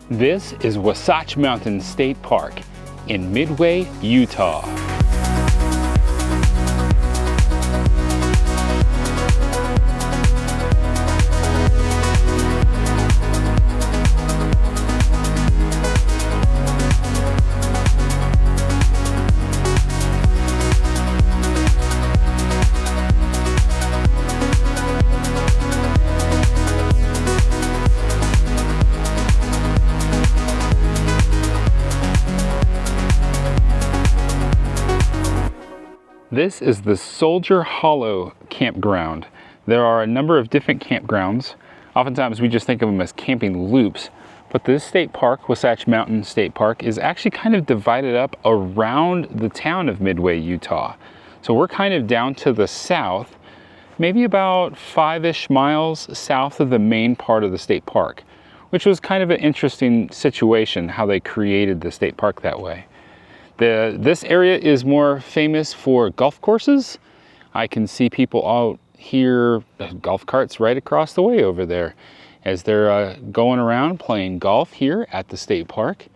This is Wasatch Mountain State Park in Midway, Utah. This is the Soldier Hollow campground. There are a number of different campgrounds. Oftentimes we just think of them as camping loops, but this state park, Wasatch Mountain State Park, is actually kind of divided up around the town of Midway, Utah. So we're kind of down to the south, maybe about 5-ish miles south of the main part of the state park, which was kind of an interesting situation, how they created the state park that way. This area is more famous for golf courses. I can see people out here, golf carts right across the way over there, as they're going around playing golf here at the state park.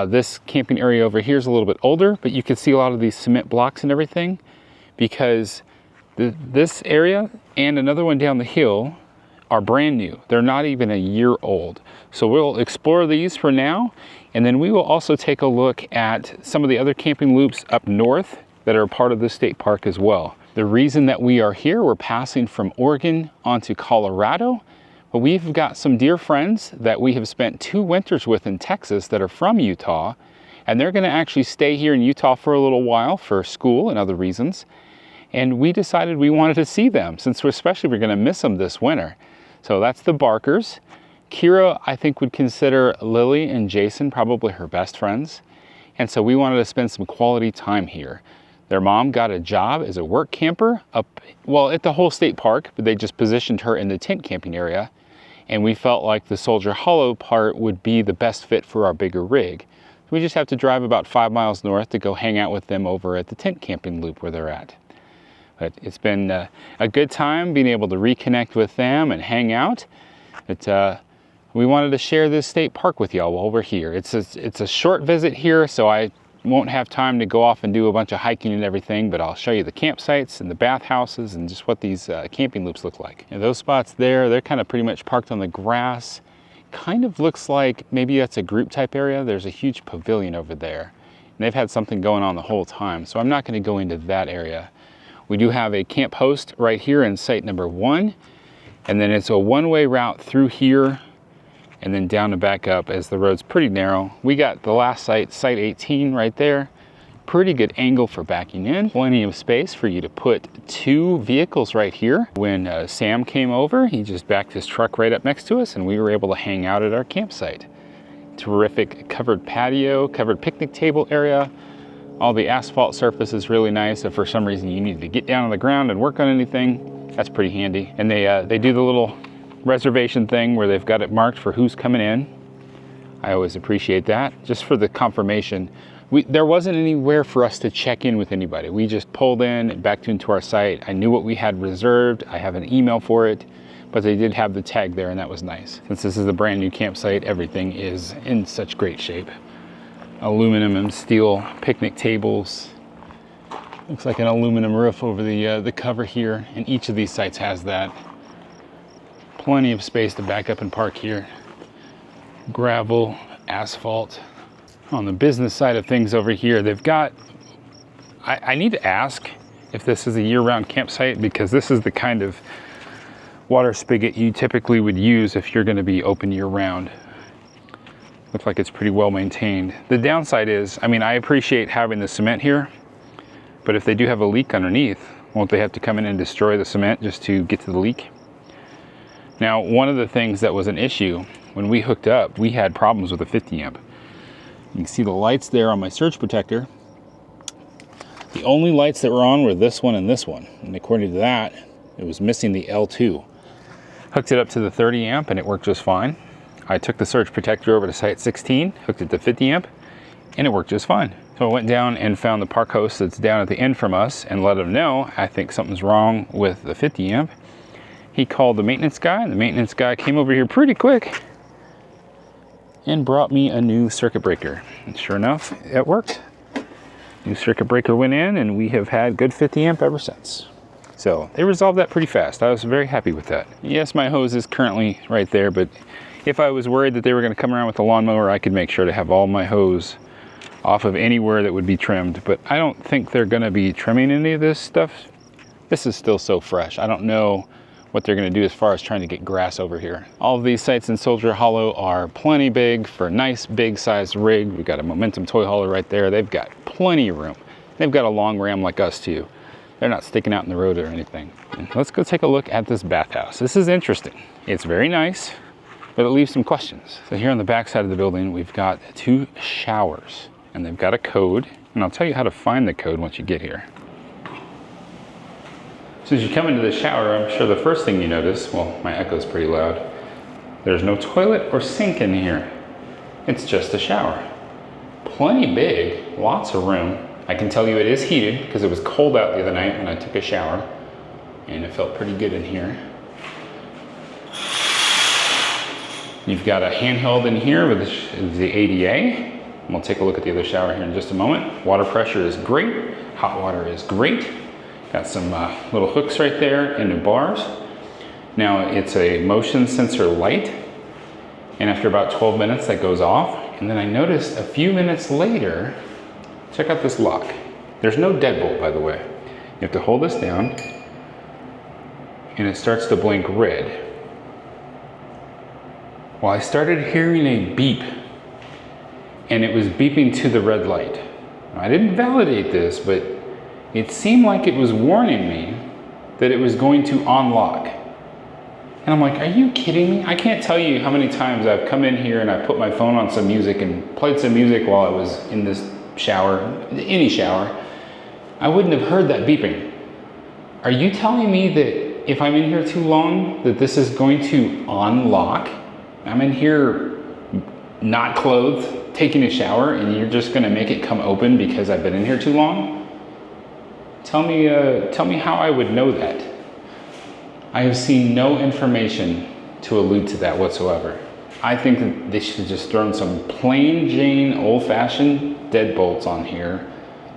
This camping area over here is a little bit older, but you can see a lot of these cement blocks and everything, because this area and another one down the hill are brand new. They're not even a year old. So we'll explore these for now, and then we will also take a look at some of the other camping loops up north that are part of the state park as well. The reason that we are here, we're passing from Oregon onto Colorado, but we've got some dear friends that we have spent 2 winters with in Texas that are from Utah, and they're gonna actually stay here in Utah for a little while for school and other reasons. And we decided we wanted to see them, since we're gonna miss them this winter. So that's the Barkers. Kira, I think, would consider Lily and Jason probably her best friends. And so we wanted to spend some quality time here. Their mom got a job as a work camper up, well, at the whole state park, but they just positioned her in the tent camping area. And we felt like the Soldier Hollow part would be the best fit for our bigger rig. We just have to drive about 5 miles north to go hang out with them over at the tent camping loop where they're at. But it's been a good time being able to reconnect with them and hang out. We wanted to share this state park with y'all while we're here. It's a short visit here, so I won't have time to go off and do a bunch of hiking and everything, but I'll show you the campsites and the bathhouses and just what these camping loops look like. And those spots there, they're kind of pretty much parked on the grass. Kind of looks like maybe that's a group type area. There's a huge pavilion over there. And they've had something going on the whole time, so I'm not gonna go into that area. We do have a camp host right here in site number 1, and then it's a one-way route through here and then down and back up, as the road's pretty narrow. We got the last site, site 18 right there. Pretty good angle for backing in. Plenty of space for you to put 2 vehicles right here. When Sam came over, he just backed his truck right up next to us and we were able to hang out at our campsite. Terrific covered patio, covered picnic table area. All the asphalt surface is really nice. If for some reason you need to get down on the ground and work on anything, that's pretty handy. And they do the little reservation thing where they've got it marked for who's coming in. I always appreciate that, just for the confirmation. There wasn't anywhere for us to check in with anybody. We just pulled in and backed into our site. I knew what we had reserved. I have an email for it, but they did have the tag there, and that was nice. Since this is a brand new campsite, everything is in such great shape. Aluminum and steel picnic tables. Looks like an aluminum roof over the cover here, and each of these sites has that. Plenty of space to back up and park here. Gravel, asphalt. On the business side of things over here, they've got, I need to ask if this is a year-round campsite, because this is the kind of water spigot you typically would use if you're going to be open year-round. Looks like it's pretty well maintained. The downside is, I mean, I appreciate having the cement here, but if they do have a leak underneath, won't they have to come in and destroy the cement just to get to the leak? Now, one of the things that was an issue when we hooked up, we had problems with the 50 amp. You can see the lights there on my surge protector. The only lights that were on were this one and this one. And according to that, it was missing the L2. Hooked it up to the 30 amp and it worked just fine. I took the surge protector over to site 16, hooked it to 50 amp, and it worked just fine. So I went down and found the park host that's down at the end from us and let him know I think something's wrong with the 50 amp. He called the maintenance guy, and the maintenance guy came over here pretty quick and brought me a new circuit breaker. And sure enough, it worked. New circuit breaker went in, and we have had good 50 amp ever since. So they resolved that pretty fast. I was very happy with that. Yes, my hose is currently right there, but if I was worried that they were going to come around with the lawnmower, I could make sure to have all my hose off of anywhere that would be trimmed. But I don't think they're going to be trimming any of this stuff. This is still so fresh. I don't know what they're going to do as far as trying to get grass over here. All of these sites in Soldier Hollow are plenty big for a nice big size rig. We've got a Momentum toy hauler right there. They've got plenty of room. They've got a long ram like us too. They're not sticking out in the road or anything. And let's go take a look at this bathhouse. This is interesting. It's very nice, but it leaves some questions. So here on the back side of the building, we've got 2 showers, and they've got a code, and I'll tell you how to find the code once you get here. So as you come into the shower, I'm sure the first thing you notice, well, my echo's pretty loud, there's no toilet or sink in here. It's just a shower. Plenty big, lots of room. I can tell you it is heated because it was cold out the other night when I took a shower, and it felt pretty good in here. You've got a handheld in here with the ADA. And we'll take a look at the other shower here in just a moment. Water pressure is great. Hot water is great. Got some little hooks right there and the bars. Now it's a motion sensor light, and after about 12 minutes that goes off. And then I noticed a few minutes later, check out this lock. There's no deadbolt, by the way. You have to hold this down, and it starts to blink red. Well, I started hearing a beep, and it was beeping to the red light. I didn't validate this, but it seemed like it was warning me that it was going to unlock. And I'm like, are you kidding me? I can't tell you how many times I've come in here and I put my phone on some music and played some music while I was in this shower, any shower. I wouldn't have heard that beeping. Are you telling me that if I'm in here too long, that this is going to unlock? I'm in here not clothed, taking a shower, and you're just gonna make it come open because I've been in here too long? Tell me how I would know that. I have seen no information to allude to that whatsoever. I think that they should have just thrown some plain Jane old-fashioned deadbolts on here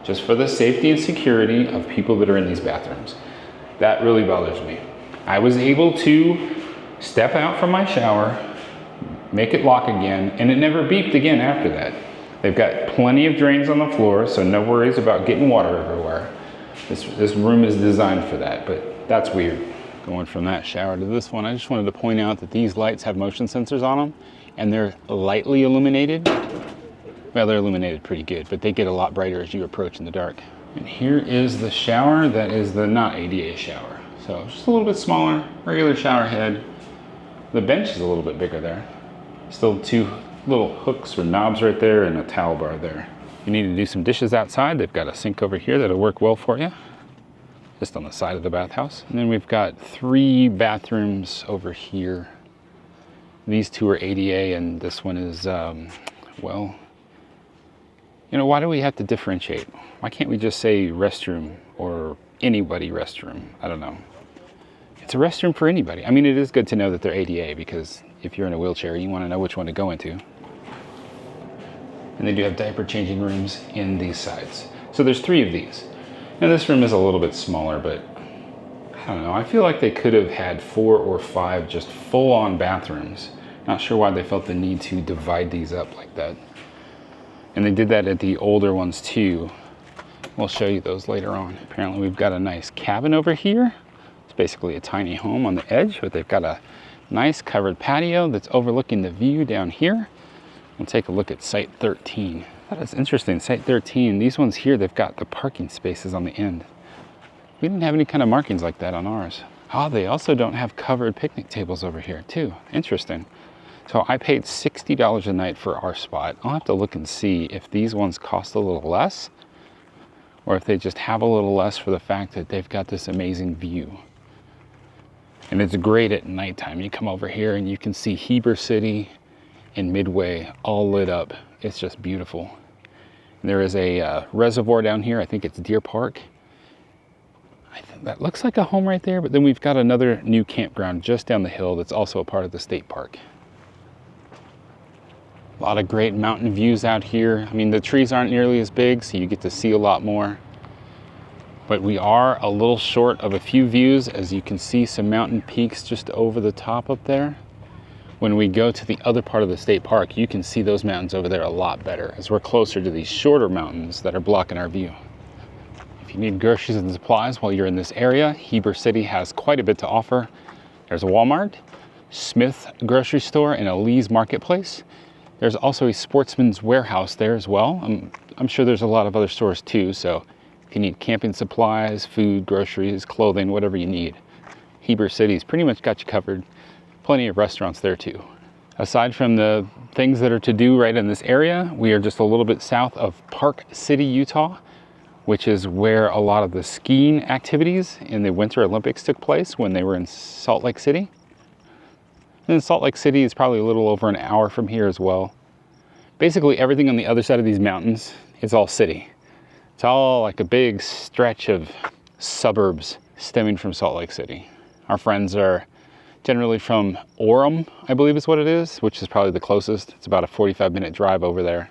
just for the safety and security of people that are in these bathrooms. That really bothers me. I was able to step out from my shower, make it lock again, and it never beeped again after that. They've got plenty of drains on the floor, so no worries about getting water everywhere. This room is designed for that, but that's weird. Going from that shower to this one, I just wanted to point out that these lights have motion sensors on them, and they're lightly illuminated. Well, they're illuminated pretty good, but they get a lot brighter as you approach in the dark. And here is the shower that is the not ADA shower. So just a little bit smaller, regular shower head. The bench is a little bit bigger there. Still 2 little hooks or knobs right there and a towel bar there. You need to do some dishes outside. They've got a sink over here that'll work well for you, just on the side of the bathhouse. And then we've got 3 bathrooms over here. These 2 are ADA, and this one is, well, you know, why do we have to differentiate? Why can't we just say restroom or anybody restroom? I don't know. It's a restroom for anybody. I mean, it is good to know that they're ADA, because if you're in a wheelchair, you want to know which one to go into. And they do have diaper changing rooms in these sides. So there's 3 of these. Now this room is a little bit smaller, but I don't know. I feel like they could have had 4 or 5 just full-on bathrooms. Not sure why they felt the need to divide these up like that. And they did that at the older ones too. We'll show you those later on. Apparently we've got a nice cabin over here. It's basically a tiny home on the edge, but they've got a nice covered patio that's overlooking the view down here. We'll take a look at Site 13. That's interesting, Site 13, these ones here, they've got the parking spaces on the end. We didn't have any kind of markings like that on ours. Oh, they also don't have covered picnic tables over here too. Interesting. So I paid $60 a night for our spot. I'll have to look and see if these ones cost a little less, or if they just have a little less for the fact that they've got this amazing view. And it's great at nighttime. You come over here and you can see Heber City and Midway all lit up. It's just beautiful. And there is a reservoir down here. I think it's Deer Park. That looks like a home right there, but then we've got another new campground just down the hill that's also a part of the state park. A lot of great mountain views out here. I mean, the trees aren't nearly as big, so you get to see a lot more. But we are a little short of a few views, as you can see some mountain peaks just over the top up there. When we go to the other part of the state park, you can see those mountains over there a lot better, as we're closer to these shorter mountains that are blocking our view. If you need groceries and supplies while you're in this area, Heber City has quite a bit to offer. There's a Walmart, Smith grocery store, and a Lee's marketplace. There's also a Sportsman's Warehouse there as well. I'm sure there's a lot of other stores too, so if you need camping supplies, food, groceries, clothing, whatever you need, Heber City's pretty much got you covered. Plenty of restaurants there too. Aside from the things that are to do right in this area, we are just a little bit south of Park City, Utah, which is where a lot of the skiing activities in the Winter Olympics took place when they were in Salt Lake City. And Salt Lake City is probably a little over an hour from here as well. Basically everything on the other side of these mountains is all city. It's all like a big stretch of suburbs stemming from Salt Lake City. Our friends are generally from Orem, I believe is what it is, which is probably the closest. It's about a 45-minute drive over there.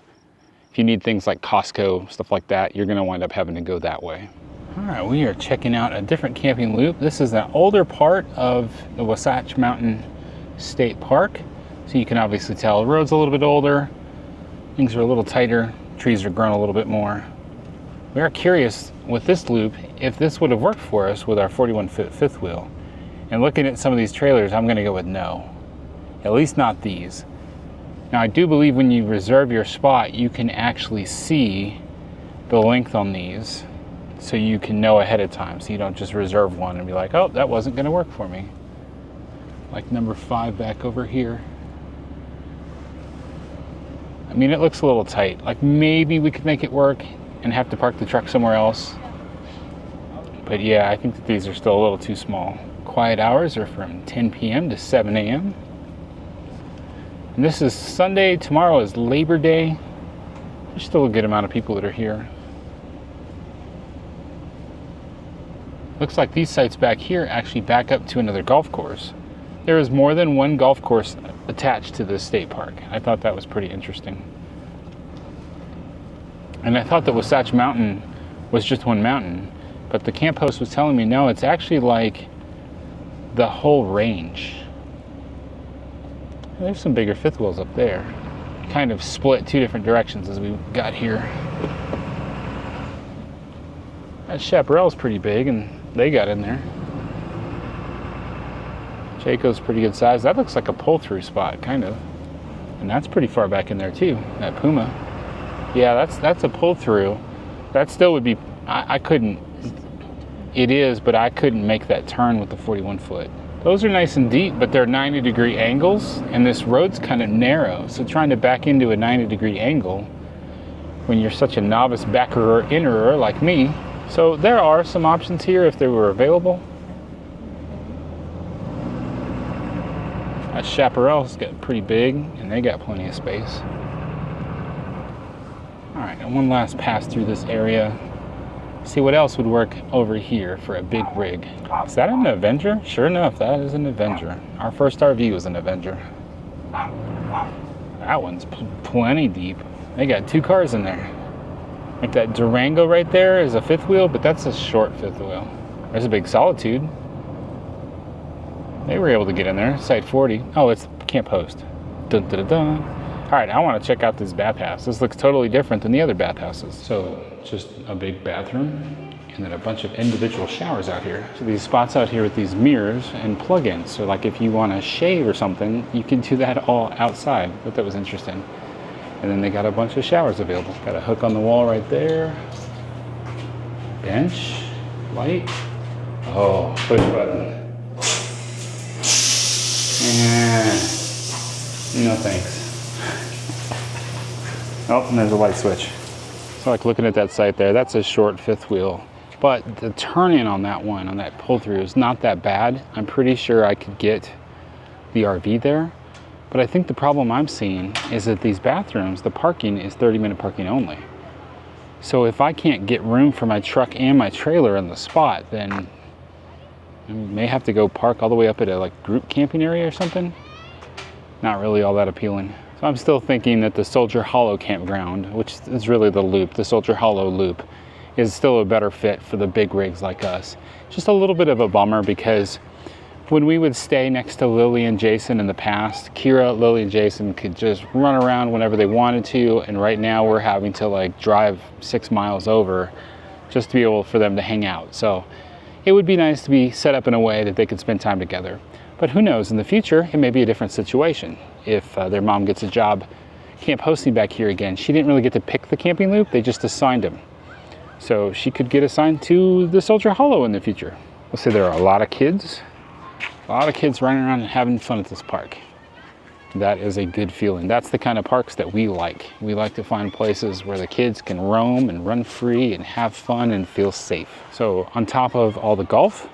If you need things like Costco, stuff like that, you're gonna wind up having to go that way. All right, we are checking out a different camping loop. This is an older part of the Wasatch Mountain State Park. So you can obviously tell the road's a little bit older, things are a little tighter, trees are grown a little bit more. We are curious with this loop if this would have worked for us with our 41-foot fifth wheel. And looking at some of these trailers, I'm gonna go with no. At least not these. Now I do believe when you reserve your spot, you can actually see the length on these so you can know ahead of time. So you don't just reserve one and be like, oh, that wasn't gonna work for me. Like number 5 back over here. I mean, it looks a little tight. Like maybe we could make it work and have to park the truck somewhere else. But yeah, I think that these are still a little too small. Quiet hours are from 10 p.m. to 7 a.m. And this is Sunday, tomorrow is Labor Day. There's still a good amount of people that are here. Looks like these sites back here actually back up to another golf course. There is more than one golf course attached to this state park. I thought that was pretty interesting. And I thought that Wasatch Mountain was just one mountain, but the camp host was telling me, no, it's actually like the whole range. There's some bigger fifth wheels up there. Kind of split 2 different directions as we got here. That chaparral's pretty big and they got in there. Jayco's pretty good size. That looks like a pull-through spot, kind of. And that's pretty far back in there too, that Puma. Yeah, that's a pull-through. That still would be, I couldn't, it is, but I couldn't make that turn with the 41 foot. Those are nice and deep, but they're 90-degree angles, and this road's kind of narrow, so trying to back into a 90-degree angle when you're such a novice backer or innerer like me. So there are some options here if they were available. That chaparral's got pretty big, and they got plenty of space. All right, and one last pass through this area. See what else would work over here for a big rig. Is that an Avenger? Sure enough, that is an Avenger. Our first RV was an Avenger. That one's plenty deep. They got 2 cars in there. Like that Durango right there is a fifth wheel, but that's a short fifth wheel. There's a big Solitude. They were able to get in there, site 40. Oh, it's camp host. Dun, dun, dun, dun. All right, I want to check out this bathhouse. This looks totally different than the other bathhouses. So just a big bathroom and then a bunch of individual showers out here. So these spots out here with these mirrors and plug-ins. So like if you want to shave or something, you can do that all outside. I thought that was interesting. And then they got a bunch of showers available. Got a hook on the wall right there. Bench, light. Oh, push button. No thanks. Oh, and there's a light switch. So like looking at that site there, that's a short fifth wheel. But the turn-in on that one, on that pull-through, is not that bad. I'm pretty sure I could get the RV there. But I think the problem I'm seeing is that these bathrooms, the parking is 30-minute parking only. So if I can't get room for my truck and my trailer in the spot, then I may have to go park all the way up at a like group camping area or something. Not really all that appealing. So I'm still thinking that the Soldier Hollow campground, which is really the loop, the Soldier Hollow loop, is still a better fit for the big rigs like us. Just a little bit of a bummer because when we would stay next to Lily and Jason in the past, Kira, Lily, and Jason could just run around whenever they wanted to, and right now we're having to like drive 6 miles over just to be able for them to hang out. So it would be nice to be set up in a way that they could spend time together. But who knows, in the future, it may be a different situation. If their mom gets a job camp hosting back here again, she didn't really get to pick the camping loop, they just assigned him. So she could get assigned to the Soldier Hollow in the future. We'll say there are a lot of kids running around and having fun at this park. That is a good feeling. That's the kind of parks that we like. We like to find places where the kids can roam and run free and have fun and feel safe. So on top of all the golf,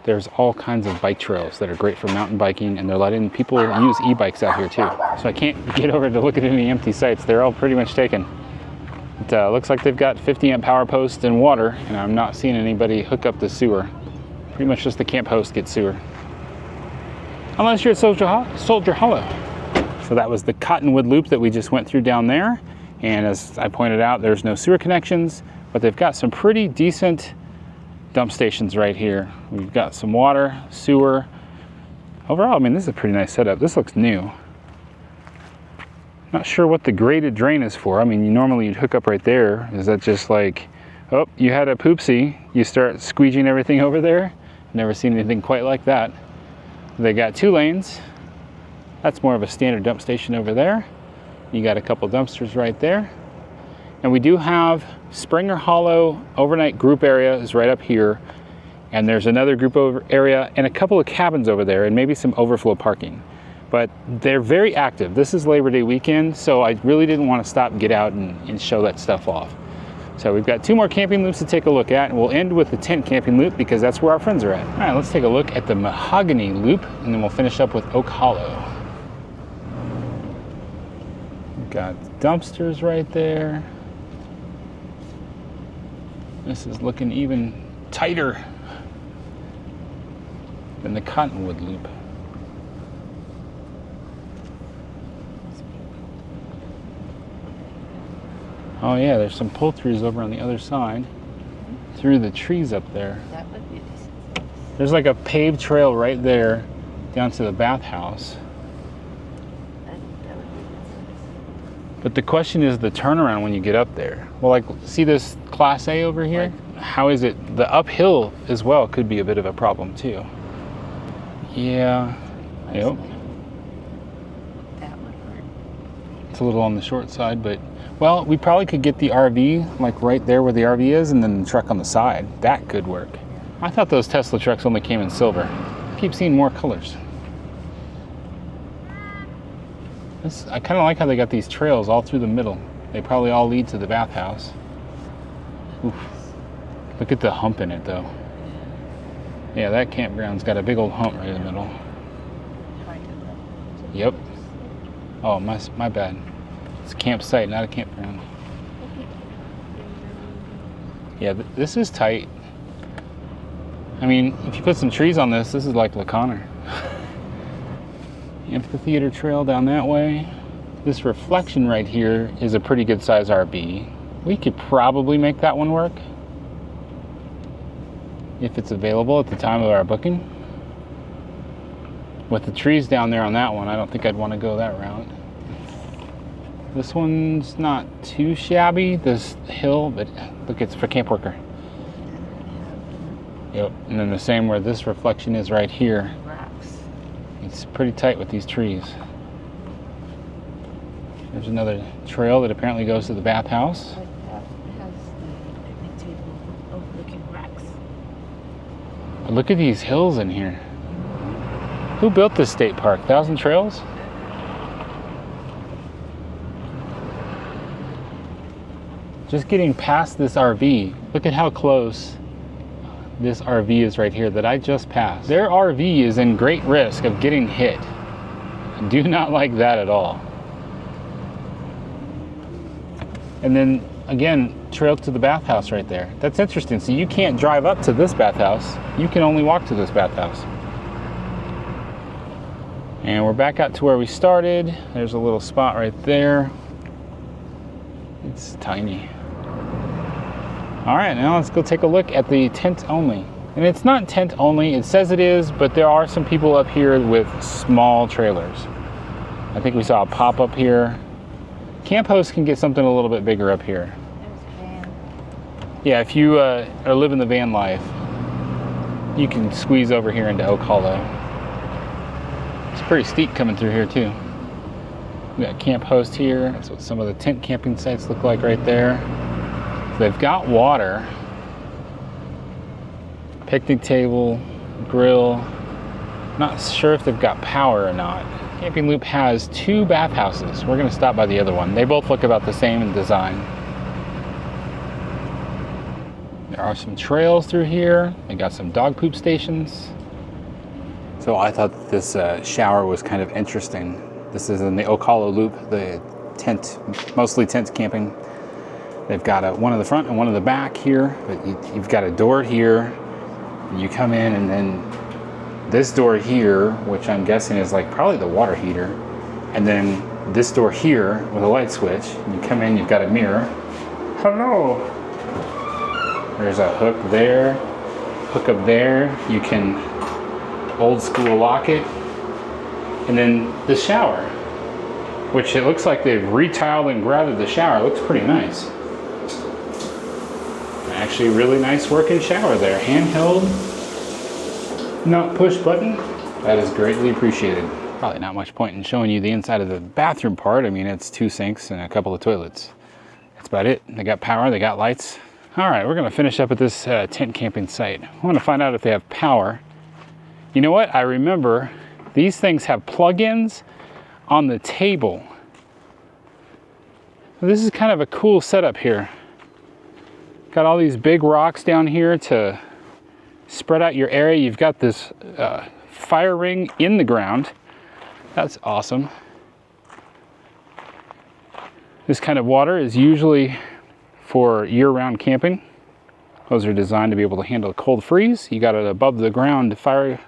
there's all kinds of bike trails that are great for mountain biking, and they're letting people use e-bikes out here too. So I can't get over to look at any empty sites. They're all pretty much taken. It looks like they've got 50 amp power posts and water, and I'm not seeing anybody hook up the sewer. Pretty much just the camp host gets sewer. Unless you're at Soldier Hollow. So that was the Cottonwood loop that we just went through down there. And as I pointed out, there's no sewer connections, but they've got some pretty decent dump stations right here. We've got some water, sewer. Overall, I mean, this is a pretty nice setup. This looks new. Not sure what the graded drain is for. I mean, normally you'd hook up right there. Is that just like, oh, you had a poopsie, you start squeegeeing everything over there? Never seen anything quite like that. They got 2 lanes. That's more of a standard dump station over there. You got a couple dumpsters right there. And we do have Springer Hollow overnight group area is right up here. And there's another group over area and a couple of cabins over there and maybe some overflow parking. But they're very active. This is Labor Day weekend, so I really didn't want to stop and get out and show that stuff off. So we've got 2 more camping loops to take a look at, and we'll end with the tent camping loop because that's where our friends are at. All right, let's take a look at the Mahogany loop, and then we'll finish up with Oak Hollow. We've got dumpsters right there. This is looking even tighter than the Cottonwood loop. Oh yeah, there's some pull-throughs over on the other side, through the trees up there. That would be decent. There's like a paved trail right there down to the bathhouse. That would be decent. But the question is the turnaround when you get up there. Well, like, see this Class A over here? How is it? The uphill as well could be a bit of a problem too. Yeah. Yep. That would hurt. It's a little on the short side, but well, we probably could get the RV like right there where the RV is and then the truck on the side. That could work. I thought those Tesla trucks only came in silver. I keep seeing more colors. I kind of like how they got these trails all through the middle. They probably all lead to the bathhouse. Oof. Look at the hump in it though. Yeah, that campground's got a big old hump right in the middle. Yep. Oh, my bad. It's a campsite, not a campground. Yeah, this is tight. I mean, if you put some trees on this is like LaConner. Amphitheater trail down that way. This reflection right here is a pretty good size RV. We could probably make that one work if it's available at the time of our booking. With the trees down there on that one, I don't think I'd want to go that route. This one's not too shabby, this hill, but look, it's for camp worker. Yep, and then the same where this reflection is right here. It's pretty tight with these trees. There's another trail that apparently goes to the bathhouse. It has the picnic table overlooking racks. But look at these hills in here. Who built this state park? Thousand Trails? Just getting past this RV, look at how close this RV is right here that I just passed. Their RV is in great risk of getting hit. I do not like that at all. And then again, trail to the bathhouse right there. That's interesting. So you can't drive up to this bathhouse. You can only walk to this bathhouse. And we're back out to where we started. There's a little spot right there. It's tiny. All right, now let's go take a look at the tent only. And it's not tent only, it says it is, but there are some people up here with small trailers. I think we saw a pop up here. Camp hosts can get something a little bit bigger up here. There's a van. Yeah, if you are living the van life, you can squeeze over here into Oak Hollow. It's pretty steep coming through here too. We got camp host here. That's what some of the tent camping sites look like right there. So they've got water, picnic table, grill. Not sure if they've got power or not. Camping Loop has 2 bathhouses. We're gonna stop by the other one. They both look about the same in design. There are some trails through here. They got some dog poop stations. So I thought this shower was kind of interesting. This is in the Oak Hollow Loop, the tent, mostly tent camping. They've got one in the front and one in the back here, but you've got a door here. You come in, and then this door here, which I'm guessing is like probably the water heater, and then this door here with a light switch. You come in, you've got a mirror. Hello. There's a hook there, hook up there. You can old school lock it. And then the shower, which it looks like they've retiled and grouted the shower. It looks pretty nice. Actually, really nice working shower there. Handheld, not push button. That is greatly appreciated. Probably not much point in showing you the inside of the bathroom part. I mean, it's 2 sinks and a couple of toilets. That's about it. They got power, they got lights. All right, we're gonna finish up at this tent camping site. I wanna find out if they have power. You know what? I remember these things have plug-ins on the table. So this is kind of a cool setup here. Got all these big rocks down here to spread out your area. You've got this fire ring in the ground. That's awesome. This kind of water is usually for year-round camping. Those are designed to be able to handle a cold freeze. You got it above the ground fire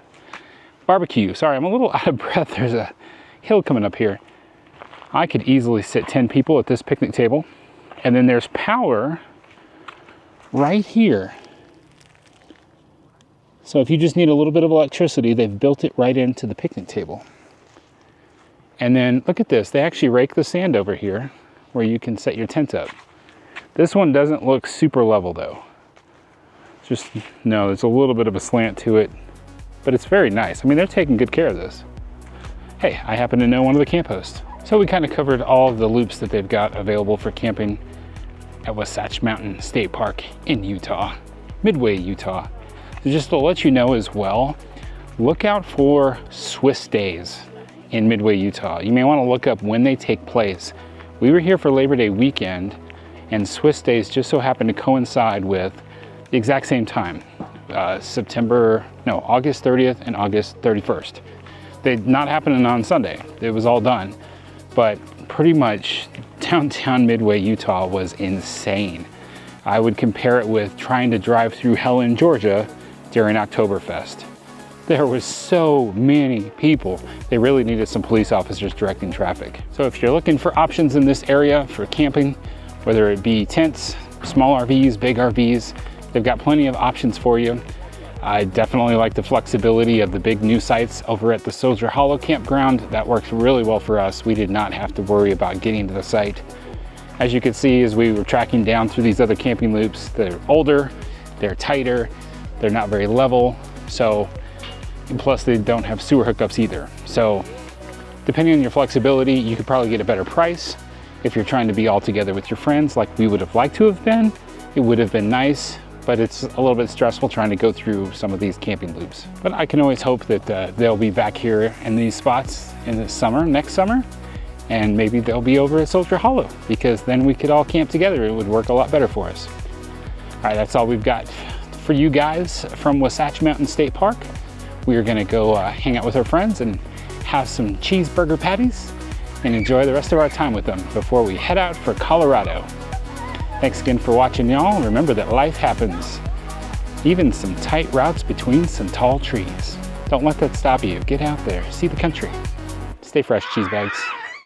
barbecue. Sorry, I'm a little out of breath. There's a hill coming up here. I could easily sit 10 people at this picnic table. And then there's power right here. So if you just need a little bit of electricity, they've built it right into the picnic table. And then look at this. They actually rake the sand over here where you can set your tent up. This one doesn't look super level though. Just, no, there's a little bit of a slant to it, but it's very nice. I mean, they're taking good care of this. Hey, I happen to know one of the camp hosts. So we kind of covered all of the loops that they've got available for camping at Wasatch Mountain State Park in Utah, Midway, Utah. So just to let you know as well, look out for Swiss days in Midway, Utah. You may want to look up when they take place. We were here for Labor Day weekend, and Swiss days just so happened to coincide with the exact same time, August 30th and August 31st. They're not happening on Sunday. It was all done. But pretty much downtown Midway, Utah was insane. I would compare it with trying to drive through Helen, Georgia during Oktoberfest. There was so many people. They really needed some police officers directing traffic. So if you're looking for options in this area for camping, whether it be tents, small RVs, big RVs, they've got plenty of options for you. I definitely like the flexibility of the big new sites over at the Soldier Hollow campground. That works really well for us. We did not have to worry about getting to the site. As you can see, as we were tracking down through these other camping loops, they're older, they're tighter, they're not very level. So, and plus they don't have sewer hookups either. So depending on your flexibility, you could probably get a better price. If you're trying to be all together with your friends like we would have liked to have been, it would have been nice. But it's a little bit stressful trying to go through some of these camping loops. But I can always hope that they'll be back here in these spots in the summer, next summer, and maybe they'll be over at Soldier Hollow, because then we could all camp together. It would work a lot better for us. All right, that's all we've got for you guys from Wasatch Mountain State Park. We are gonna go hang out with our friends and have some cheeseburger patties and enjoy the rest of our time with them before we head out for Colorado. Thanks again for watching, y'all. Remember that life happens, even some tight routes between some tall trees. Don't let that stop you. Get out there, see the country. Stay fresh cheese bags.